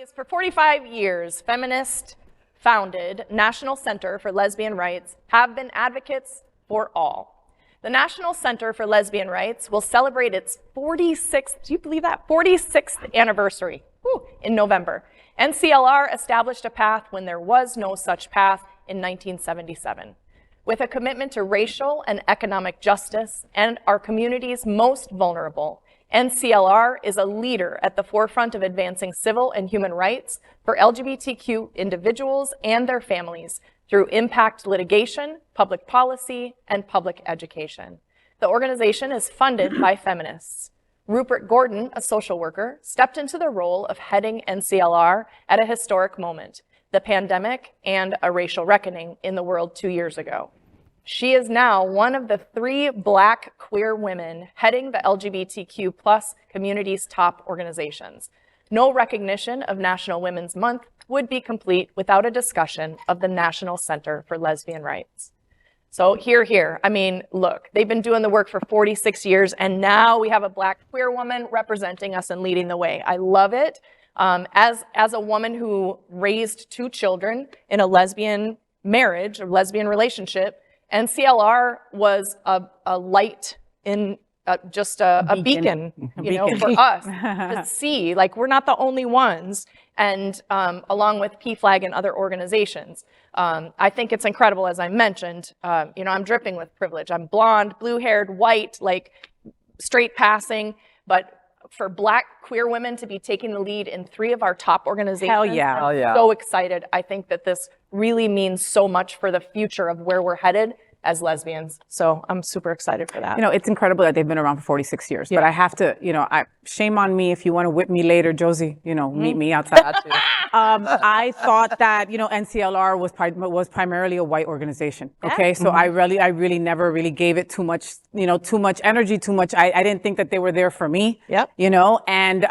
Ladies, for 45 years, Feminist founded National Center for Lesbian Rights have been advocates for all. The National Center for Lesbian Rights will celebrate its 46th, do you believe that? 46th anniversary in November. NCLR established a path when there was no such path in 1977. With a commitment to racial and economic justice and our community's most vulnerable, NCLR is a leader at the forefront of advancing civil and human rights for LGBTQ individuals and their families through impact litigation, public policy, and public education. The organization is funded by feminists. Rupert-Gordon, a social worker, stepped into the role of heading NCLR at a historic moment, the pandemic and a racial reckoning in the world 2 years ago. She is now one of the 3 Black queer women heading the LGBTQ+ community's top organizations. No recognition of National Women's Month would be complete without a discussion of the National Center for Lesbian Rights. So here. I mean, look, they've been doing the work for 46 years, and now we have a Black queer woman representing us and leading the way. I love it. As a woman who raised 2 children in a lesbian marriage, a lesbian relationship, NCLR was a light in just a beacon, for us to see, like, we're not the only ones. And along with PFLAG and other organizations, I think it's incredible, as I mentioned, I'm dripping with privilege. I'm blonde, blue-haired, white, like straight passing, but for Black queer women to be taking the lead in 3 of our top organizations. Hell yeah. I'm so excited. I think that this really means so much for the future of where we're headed as lesbians. So I'm super excited for that. It's incredible that they've been around for 46 years, but I have to, shame on me if you want to whip me later, Josie, meet me outside. I thought that, NCLR was primarily a white organization. Okay. So I really never really gave it too much, too much energy, I didn't think that they were there for me. Yep. And,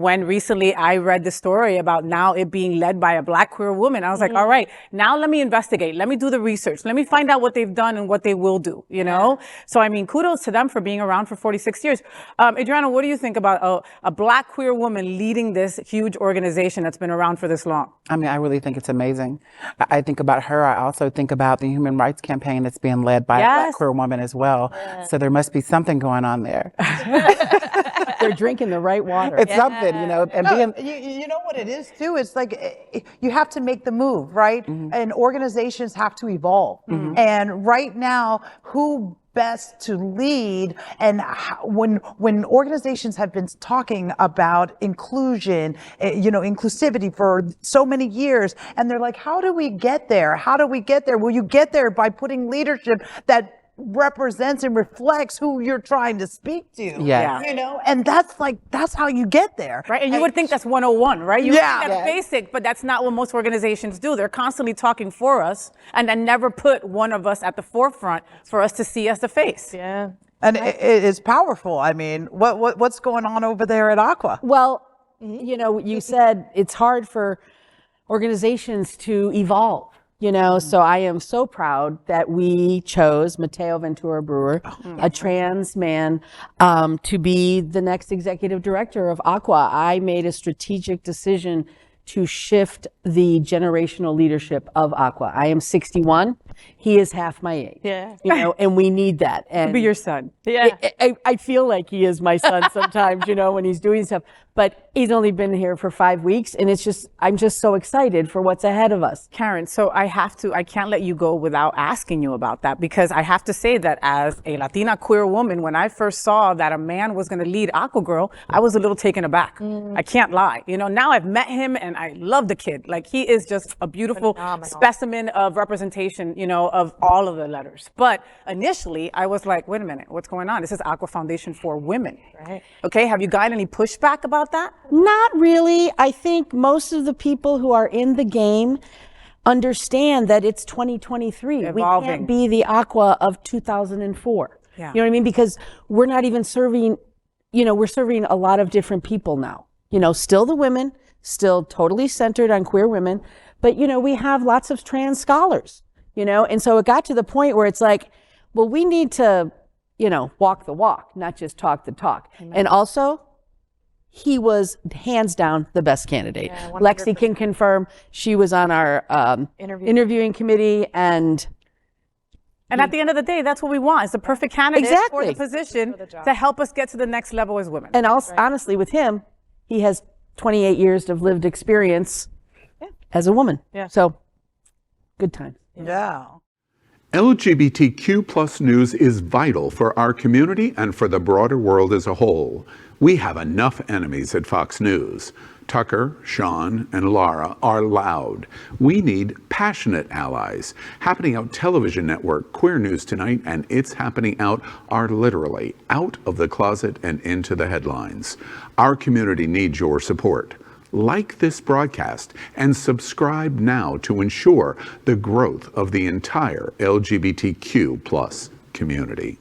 when recently I read the story about now it being led by a Black queer woman, I was like, all right, now let me investigate. Let me do the research. Let me find out what they've done and what they will do, So, I mean, kudos to them for being around for 46 years. Adriana, what do you think about a Black queer woman leading this huge organization that's been around for this long? I mean, I really think it's amazing. I think about her. I also think about the human rights campaign that's being led by a Black queer woman as well. Yeah. So there must be something going on there. They're drinking the right water. It's something, and you know what it is too? It's like you have to make the move, right? Mm-hmm. And organizations have to evolve. Mm-hmm. And right now, who best to lead? And when organizations have been talking about inclusion, inclusivity for so many years, and they're like, how do we get there? How do we get there? Well, you get there by putting leadership that represents and reflects who you're trying to speak to. Yeah. And that's how you get there. Right. And you would think that's 101, right? You would think that's basic, but that's not what most organizations do. They're constantly talking for us and then never put one of us at the forefront for us to see as the face. Yeah. And it is powerful. I mean, what's going on over there at Aqua? Well, you said it's hard for organizations to evolve. So I am so proud that we chose Mateo Ventura Brewer, a trans man, to be the next executive director of Aqua. I made a strategic decision to shift the generational leadership of Aqua. I am 61. He is half my age. Yeah. And we need that. And he'll be your son. Yeah. I feel like he is my son sometimes, when he's doing stuff. But he's only been here for 5 weeks, and I'm just so excited for what's ahead of us. Karen, so I can't let you go without asking you about that, because I have to say that as a Latina queer woman, when I first saw that a man was going to lead Aqua Girl, I was a little taken aback. I can't lie. Now I've met him and I love the kid. Like, he is just a beautiful specimen of representation, of all of the letters. But initially I was like, wait a minute, what's going on? This is Aqua Foundation for Women. Right. Okay. Have you got any pushback about that? Not really. I think most of the people who are in the game understand that it's 2023. Evolving. We can't be the Aqua of 2004. Yeah. You know what I mean? Because we're not even serving, we're serving a lot of different people now. Still the women, still totally centered on queer women, but we have lots of trans scholars, and so it got to the point where it's like, well, we need to, walk the walk, not just talk the talk. Amen. And also, he was hands down the best candidate. Lexi can confirm. She was on our interviewing committee, and at the end of the day, that's what we want. It's the perfect candidate for Exactly. the position to help us get to the next level as women. and also, honestly, with him, he has 28 years of lived experience as a woman. So, good time. Yeah. LGBTQ plus news is vital for our community and for the broader world as a whole. We have enough enemies at Fox News. Tucker, Sean, and Lara are loud. We need passionate allies. Happening Out television network, Queer News Tonight, and It's Happening Out are literally out of the closet and into the headlines. Our community needs your support. Like this broadcast and subscribe now to ensure the growth of the entire LGBTQ plus community.